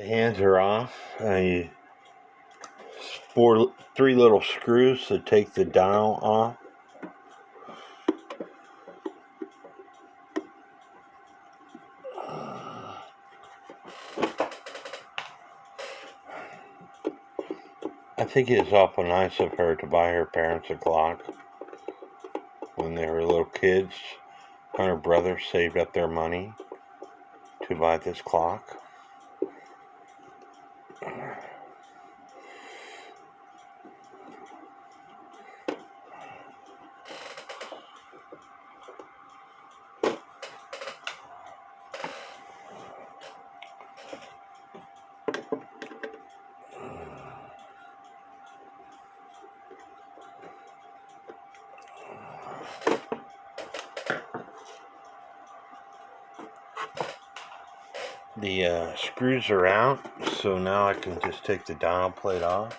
The hands are off. I three little screws to take the dial off. I think it's awful nice of her to buy her parents a clock when they were little kids. Her and her brother saved up their money to buy this clock. The screws are out, so now I can just take the dial plate off.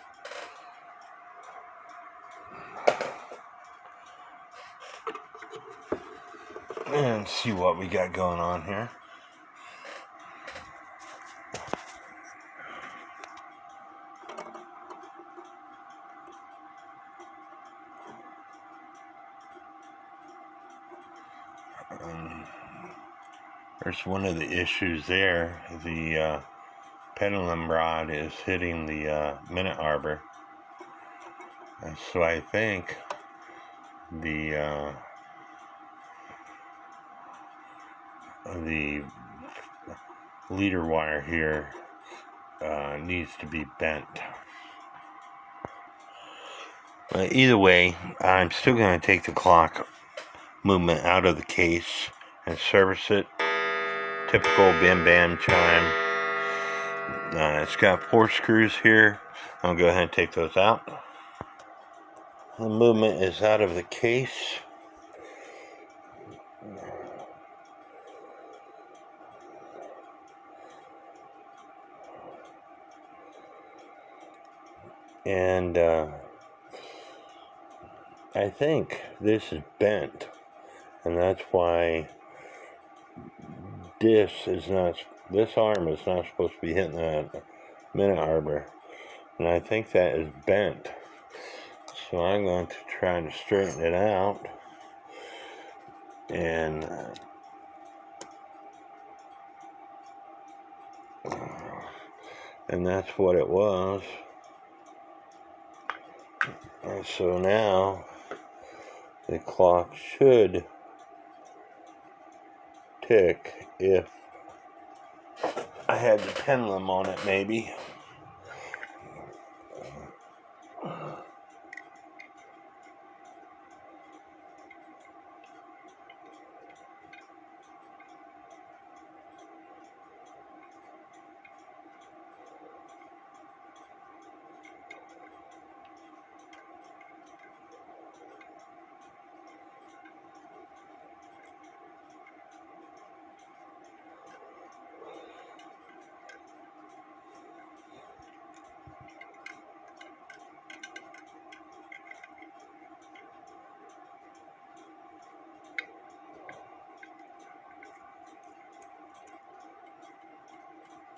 And see what we got going on here. There's one of the issues there. The pendulum rod is hitting the minute arbor. And so I think the leader wire here needs to be bent. Either way, I'm still going to take the clock movement out of the case and service it. Typical bam bam chime. It's got 4 screws here. I'll go ahead and take those out. The movement is out of the case. And I think this is bent, and that's why this arm is not supposed to be hitting that minute arbor, and I think that is bent. So I'm going to try to straighten it out, and that's what it was. And so now the clock should tick if I had the pendulum on it, maybe.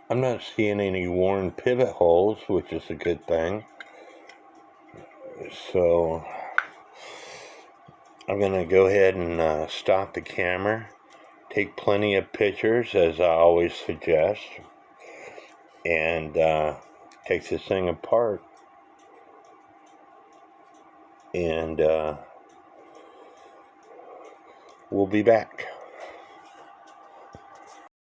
I'm not seeing any worn pivot holes, which is a good thing. So I'm going to go ahead and stop the camera, take plenty of pictures, as I always suggest, and take this thing apart. And we'll be back.